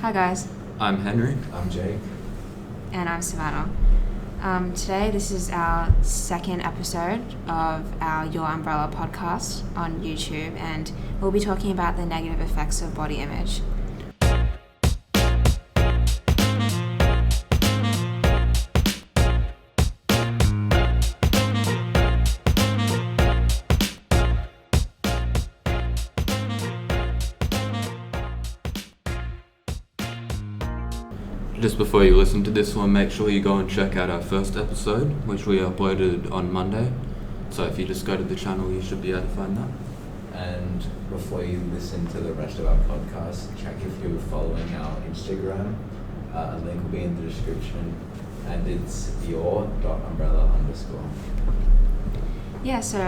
Hi guys, I'm Henry. I'm Jake. and I'm Savannah. Today this is our second episode of our YourUmbrella podcast on YouTube, and we'll be talking about the negative effects of body image. Just before you listen to this one, make sure you go and check out our first episode, which we uploaded on Monday. So if you just go to the channel, you should be able to find that. And before you listen to the rest of our podcast, check if you're following our Instagram. A link will be in the description, and it's your.umbrella_. Yeah, so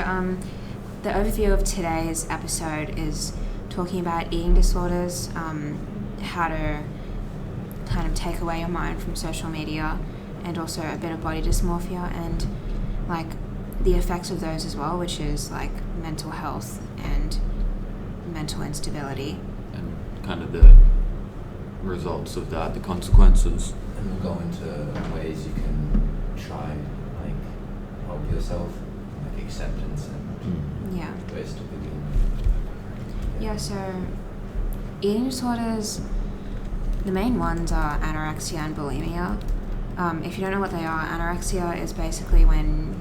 the overview of today's episode is talking about eating disorders, how to kind of take away your mind from social media, and also a bit of body dysmorphia and like the effects of those as well, which is like mental health and mental instability. And kind of the results of that, the consequences. And we'll go into ways you can try, like, help yourself, like acceptance and Yeah. ways to begin. Yeah, so eating disorders, the main ones are anorexia and bulimia. If you don't know what they are, anorexia is basically when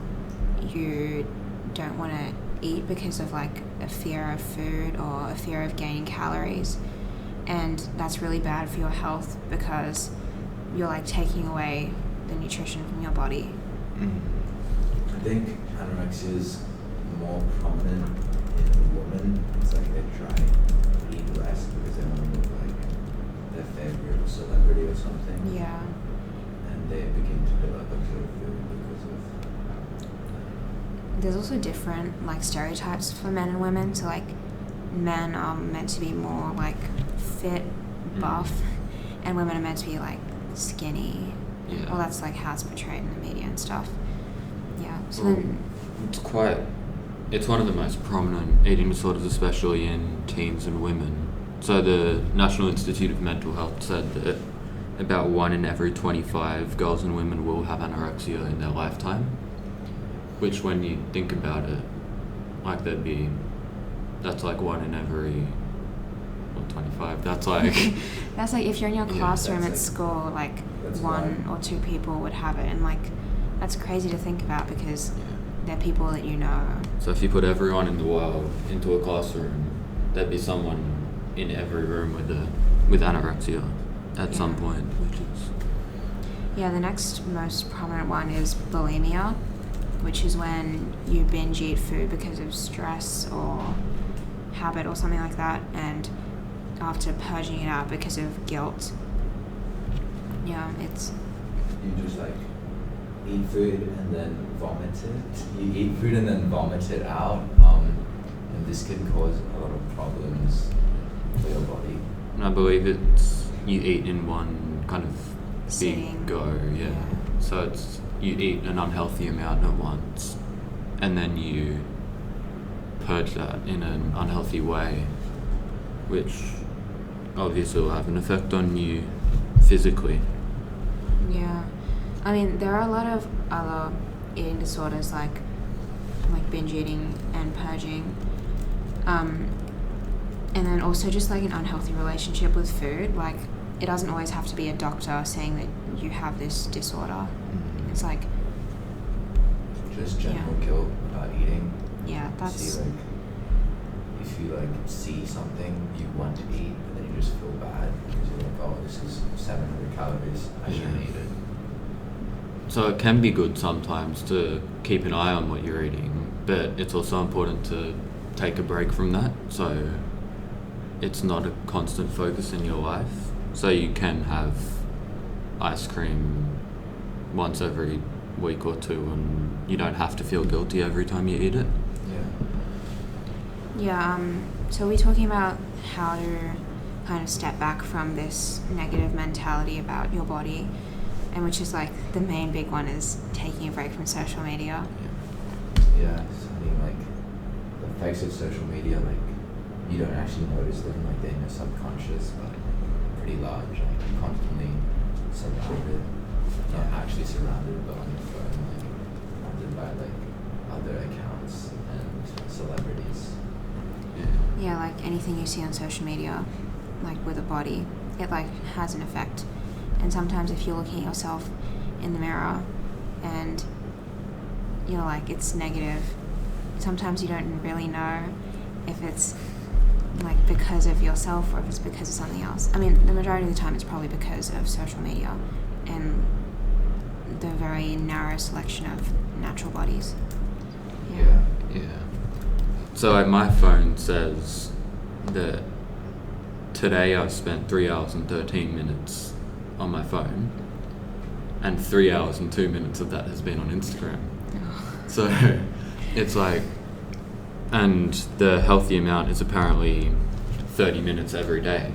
you don't want to eat because of like a fear of food or a fear of gaining calories, and that's really bad for your health because you're like taking away the nutrition from your body. I think anorexia is more prominent in women. It's like they try to eat less because they want to look like their favorite celebrity or something. Yeah. And they begin to develop a sort of food because of There's also different like stereotypes for men and women. So like men are meant to be more like fit, buff, and women are meant to be like skinny. Yeah. Well, that's like how it's portrayed in the media and stuff. Yeah. So Well, then, it's one of the most prominent eating disorders, especially in teens and women. So the National Institute of Mental Health said that about 1 in every 25 girls and women will have anorexia in their lifetime, which when you think about it, like that's like 1 in every, 25, that's like... that's like if you're in your Yeah, classroom at that's school, like that's one or two people would have it, and like that's crazy to think about because they're people that you know. So if you put everyone in the world into a classroom, there'd be someone in every room with anorexia at some point, which is... Yeah, the next most prominent one is bulimia, which is when you binge eat food because of stress or habit or something like that, and after purging it out because of guilt. Yeah, it's... you just like eat food and then vomit it. You eat food and then vomit it out, and this can cause a lot of problems for your body. And I believe it's you eat in one kind of Sitting. big go, yeah. So it's you eat an unhealthy amount at once, and then you purge that in an unhealthy way, which obviously will have an effect on you physically. Yeah. I mean, there are a lot of other eating disorders like binge eating and purging. And then also just like an unhealthy relationship with food. Like, it doesn't always have to be a doctor saying that you have this disorder. It's like, Just general guilt about eating. yeah, that's... See, like, if you like see something you want to eat, but then you just feel bad because you're like, oh, this is 700 calories. I shouldn't eat it. So it can be good sometimes to keep an eye on what you're eating, but it's also important to take a break from that. So it's not a constant focus in your life. So you can have ice cream once every week or two, and you don't have to feel guilty every time you eat it. Yeah, so we're talking about how to kind of step back from this negative mentality about your body, and which is like the main big one is taking a break from social media. Yeah, so I mean, like, the effects of social media, like, you don't actually notice them, like, they're in your subconscious, but pretty really large, like constantly surrounded, not actually surrounded, but on your phone, like surrounded by like other accounts and celebrities. Yeah, like anything you see on social media, like with a body, it like has an effect. And sometimes if you're looking at yourself in the mirror and you're like, it's negative, sometimes you don't really know if it's like because of yourself or if it's because of something else. I mean, the majority of the time it's probably because of social media and the very narrow selection of natural bodies. Yeah. So like my phone says that today I've spent 3 hours and 13 minutes on my phone, and 3 hours and 2 minutes of that has been on Instagram. So it's like, and the healthy amount is apparently 30 minutes every day,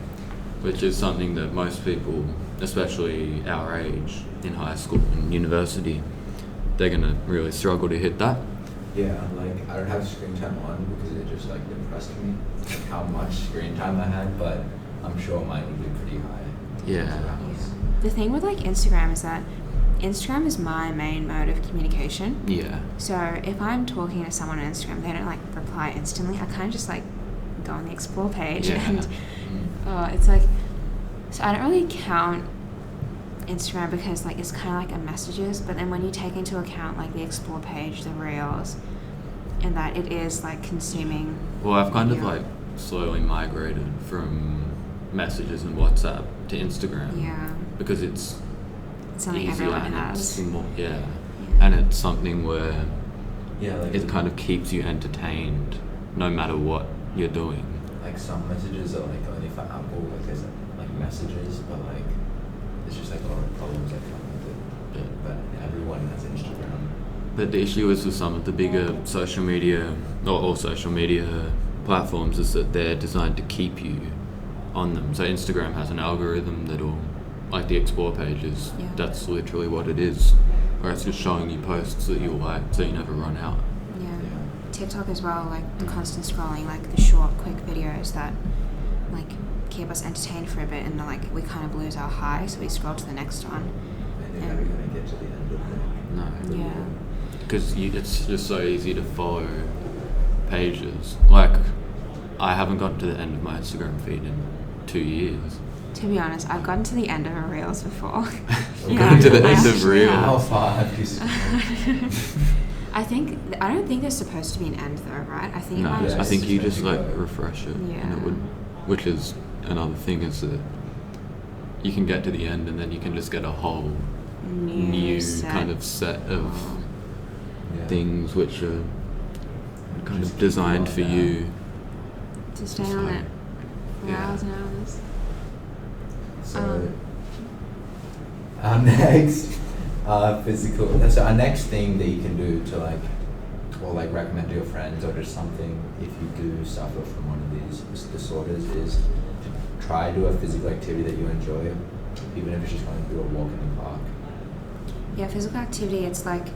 which is something that most people, especially our age in high school and university, they're gonna really struggle to hit that. Yeah, like I don't have screen time on because it just like depressed me, like how much screen time I had, but I'm sure mine would be pretty high. Yeah. The thing with like Instagram is that Instagram is my main mode of communication. Yeah. So if I'm talking to someone on Instagram, they don't like reply instantly. I kind of just like go on the explore page and it's like, so I don't really count Instagram because like it's kind of like a messages, but then when you take into account like the explore page, the reels, and that it is like consuming. Well, I've kind of like slowly migrated from messages and WhatsApp to Instagram. Yeah. Because it's something easier everyone and has. it's more, and it's something where Like it kind of keeps you entertained no matter what you're doing. like some messages are like only for Apple, like there's like messages, but like it's just like a lot of problems that come with it. But everyone has Instagram. But the issue is with some of the bigger social media or all social media platforms is that they're designed to keep you on them. So Instagram has an algorithm that'll, like the explore pages, that's literally what it is. Where it's just showing you posts that you'll like so you never run out. Yeah. TikTok as well, like the constant scrolling, like the short, quick videos that like keep us entertained for a bit, and like we kind of lose our high, so we scroll to the next one. And you're never gonna get to the end of it. No. Yeah. Because it's just so easy to follow pages. Like, I haven't gotten to the end of my Instagram feed in 2 years. To be honest, I've gotten to the end of a Reels before. I've gotten to the end of Reels. How far have you seen? I don't think there's supposed to be an end though, right? I think No, it might I think you just like go. refresh it, and Yeah. it would, which is another thing is that you can get to the end and then you can just get a whole new set. kind of set of Yeah. things which are kind Just of keep designed you for on that. you. to stay Just on like- it for yeah. hours and hours. So our next our next thing that you can do to like, or like recommend to your friends or just something if you do suffer from one of these disorders is to try to do a physical activity that you enjoy, even if it's just going to do a walk in the park. Yeah, physical activity, it's like,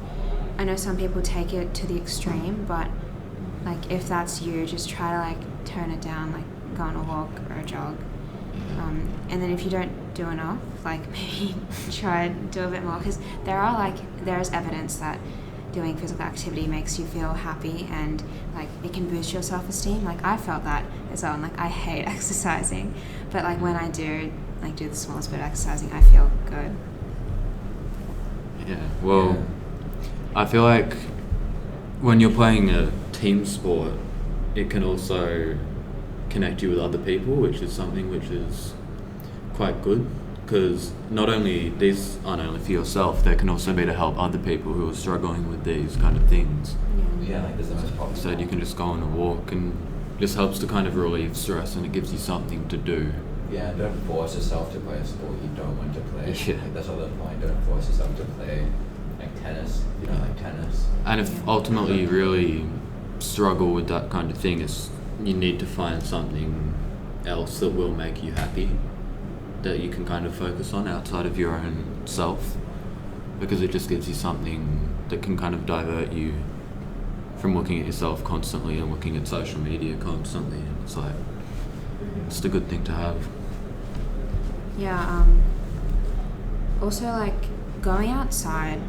I know some people take it to the extreme, but like if that's you, just try to like tone it down, like go on a walk or a jog. And then if you don't do enough, like maybe try and do a bit more, because there is evidence that doing physical activity makes you feel happy and like it can boost your self-esteem. Like I felt that as well, and like I hate exercising, but like when I do the smallest bit of exercising, I feel good. Yeah, well, I feel like when you're playing a team sport, it can also connect you with other people, which is something which is quite good, because not only these aren't only for yourself, they can also be to help other people who are struggling with these kind of things. Yeah, like there's the most popular. So you can just go on a walk and just helps to kind of relieve stress, and it gives you something to do. Yeah, don't force yourself to play a sport you don't want to play. Yeah. Like, that's all the point. Don't force yourself to play like tennis. You don't like tennis. And if ultimately you really struggle with that kind of thing, it's you need to find something else that will make you happy, that you can kind of focus on outside of your own self, because it just gives you something that can kind of divert you from looking at yourself constantly and looking at social media constantly. And it's like, it's a good thing to have. Yeah. Also, like, going outside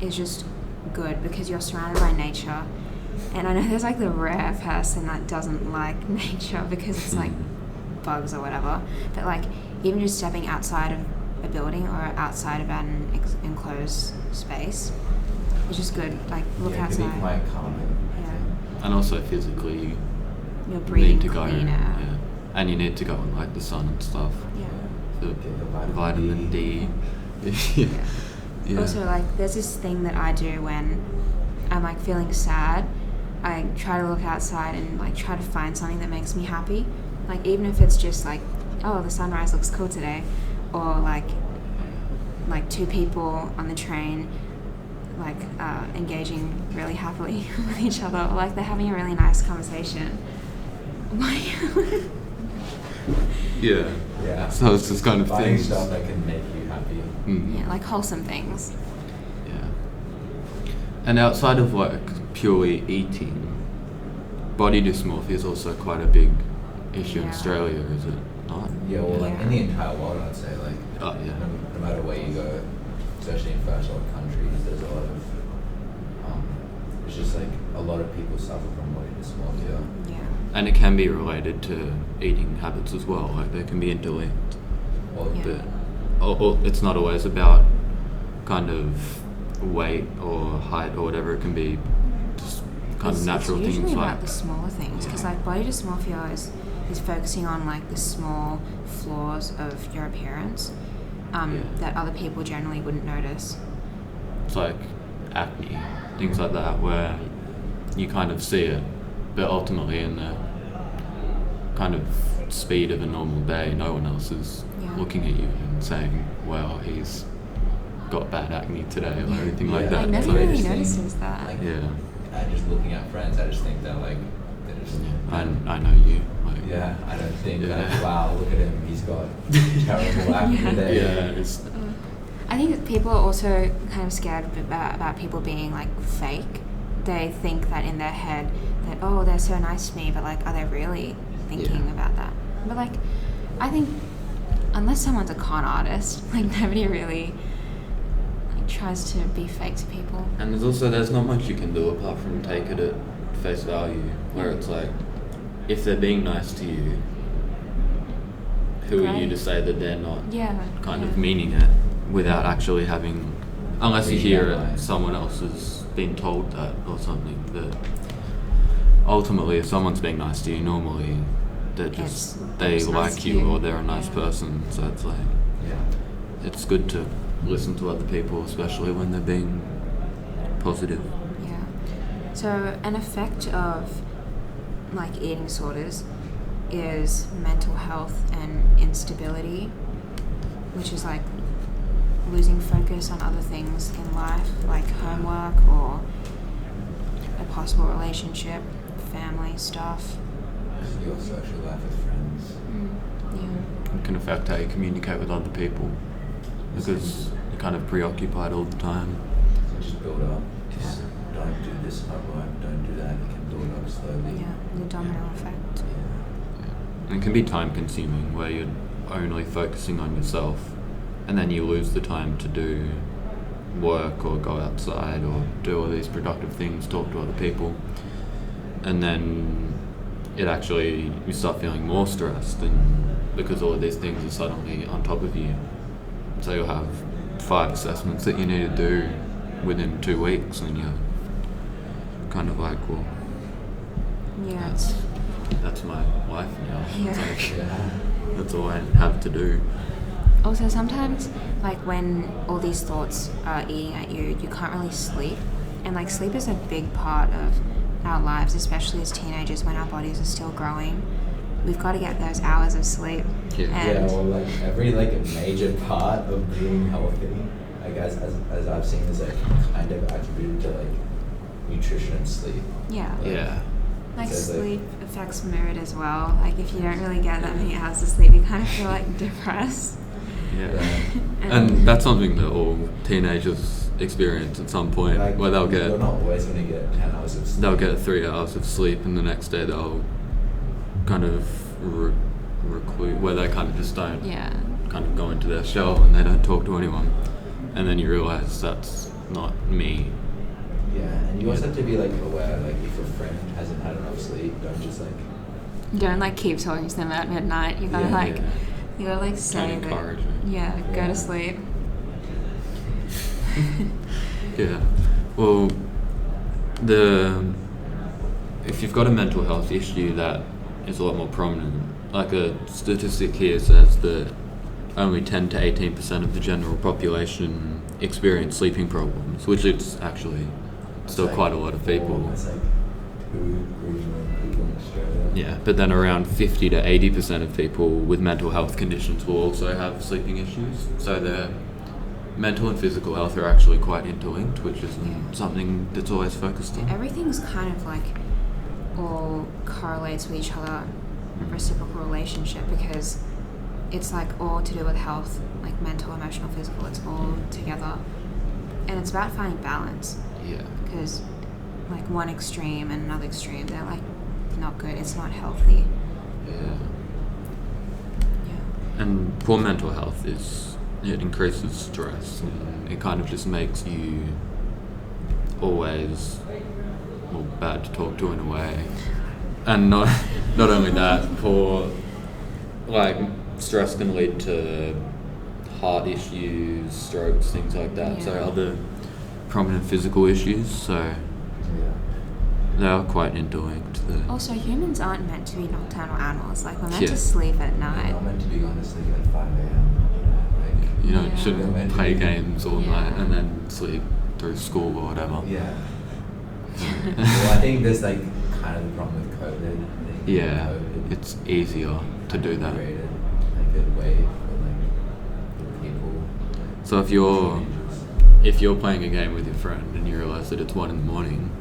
is just good because you're surrounded by nature. And I know there's like the rare person that doesn't like nature because it's like bugs or whatever. But like, even just stepping outside of a building or outside of an enclosed space is just good. Like, look yeah, it outside. can be quite calming. Yeah. And also physically, You're you breathing need to go. clean air. Yeah. And you need to go in like the sun and stuff. Yeah. For Get the vitamin D. Yeah. Yeah. Also, like, there's this thing that I do when I'm like feeling sad. I try to look outside and like try to find something that makes me happy. Like, even if it's just like, oh, the sunrise looks cool today, or like two people on the train, like engaging really happily with each other, or like they're having a really nice conversation. Yeah. Yeah. So it's just kind of Finding things. stuff that can make you happy. Yeah, like wholesome things. Yeah. And outside of like purely eating, body dysmorphia is also quite a big issue in Yeah. Australia, is it not? Yeah, well, like Yeah. in the entire world, I'd say, like, Oh, yeah. no matter where you go, especially in first world countries, there's a lot of, it's just like a lot of people suffer from body dysmorphia. Yeah. And it can be related to eating habits as well. Like they can be interlinked, Or Yeah. but it's not always about kind of weight or height or whatever. It can be just kind of natural it's usually things about like the smaller things, because like body dysmorphia is focusing on like the small flaws of your appearance Yeah. that other people generally wouldn't notice. it's like acne, things like that, where you kind of see it, but ultimately in the kind of speed of a normal day, no one else is Yeah. looking at you and saying, "Well, he's got bad acne today," or anything like Yeah. that. Like nobody So I really just think, notices that. like, Yeah. just looking at friends, I just think that like they're just I know you. Like, yeah, I don't think Yeah. that, wow, look at him, he's got terrible acne Yeah. today. Yeah, it's I think that people are also kind of scared about people being like fake. They think that in their head that, oh, they're so nice to me, but like, are they really thinking Yeah. about that? But like, I think unless someone's a con artist, like nobody really like, tries to be fake to people. and there's not much you can do apart from take it at face value, where it's like, if they're being nice to you, who are you Great. to say that they're not Yeah. kind yeah. of meaning it without actually having, unless you Reading hear that line. it, someone else has been told that or something. But ultimately, if someone's being nice to you, normally they're just they just nice like to you you. or they're a nice Yeah. person. So it's like Yeah. it's good to listen to other people, especially when they're being positive. Yeah. So an effect of like eating disorders is mental health and instability, which is like losing focus on other things in life, like homework or a possible relationship, family stuff. Your social life with friends. Yeah. It can affect how you communicate with other people because you're kind of preoccupied all the time. So just build up. Just don't do this at work, don't do that. It can build up slowly. Yeah. The domino effect. Yeah. And it can be time consuming where you're only focusing on yourself and then you lose the time to do work or go outside or do all these productive things, talk to other people. And then you start feeling more stressed and because all of these things are suddenly on top of you. So you'll have 5 assessments that you need to do within 2 weeks and you're kind of like, well, Yeah. that's my life now. Yeah. It's like, Yeah. that's all I have to do. Also, sometimes, like, when all these thoughts are eating at you, you can't really sleep. And, like, sleep is a big part of our lives, especially as teenagers when our bodies are still growing. We've got to get those hours of sleep. Yeah. Yeah, And well, like every like a major part of being healthy, like as I've seen, is like kind of attributed to like nutrition and sleep. yeah. Yeah. Like, So, like- sleep affects mood as well. Like, if you don't really get that many hours of sleep, you kind of feel, like, depressed. Yeah. And that's something that all teenagers experience at some point, Like, where they'll you're get not always gonna get 10 hours of sleep. 3 hours of sleep, and the next day they'll kind of recluse, where they kind of just don't Yeah. kind of go into their shell and they don't talk to anyone. And then you realise that's not me. Yeah, and you also have to be like aware, like if your friend hasn't had enough sleep, don't just like. Don't like keep talking to them at midnight. You gotta you gotta like say Don't encourage that. it. Yeah, go to sleep. Yeah. Well, if you've got a mental health issue that is a lot more prominent, like a statistic here says that only 10 to 18% of the general population experience sleeping problems, which is actually still like quite a lot of people. It's like 2 million people in Australia. Yeah, but then around 50 to 80% of people with mental health conditions will also have sleeping issues. So their mental and physical health are actually quite interlinked, which isn't something that's always focused on. Everything's kind of like all correlates with each other, a reciprocal relationship, because it's like all to do with health, like mental, emotional, physical, it's all together. And it's about finding balance. Yeah. Because like one extreme and another extreme, they're like not good, it's not healthy. Yeah. Yeah. And poor mental health it increases stress, and it kind of just makes you always bad to talk to in a way. And not only that, stress can lead to heart issues, strokes, things like that. Yeah. So other prominent physical issues. So Yeah. they are quite interlinked. Also, humans aren't meant to be nocturnal animals. Like, we're meant Yeah. to sleep at You're night. not meant to be honestly at 5 a.m. You know, Yeah. you shouldn't play games all Yeah. night and then sleep through school or whatever. Yeah. Well, I think there's like kind of the problem with COVID. I think Yeah, COVID it's easier to do that. created like a way for like people. So if you're playing a game with your friend and you realise that it's 1 a.m,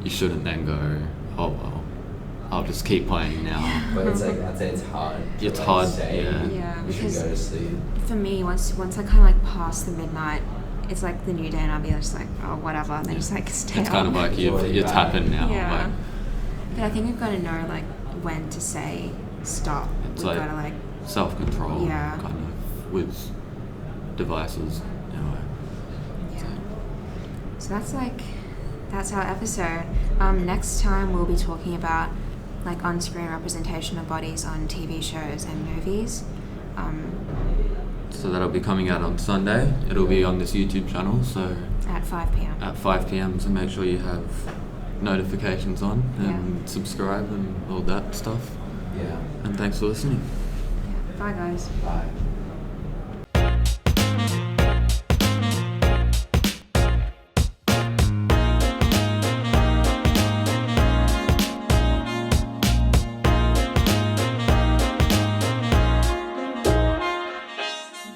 you shouldn't then go, oh well, I'll just keep playing now. But it's like, I'd say it's hard. To, It's like, hard, say Yeah, you should because go to sleep. for me, once I kind of like pass the midnight, it's like the new day, and I'll be just like, oh, whatever, and then just like stay It's up. kind of like it's happened now. Yeah. Like, But I think we've got to know like when to say stop. It's We've like- got to like, self-control, Yeah. kind of, with devices, in a way. yeah. So that's our episode. Next time we'll be talking about like on-screen representation of bodies on TV shows and movies. So that'll be coming out on Sunday. It'll be on this YouTube channel, so At 5 p.m. at 5 p.m, so make sure you have notifications on and Yeah. subscribe and all that stuff. Yeah. And thanks for listening. Yeah. Bye, guys. Bye.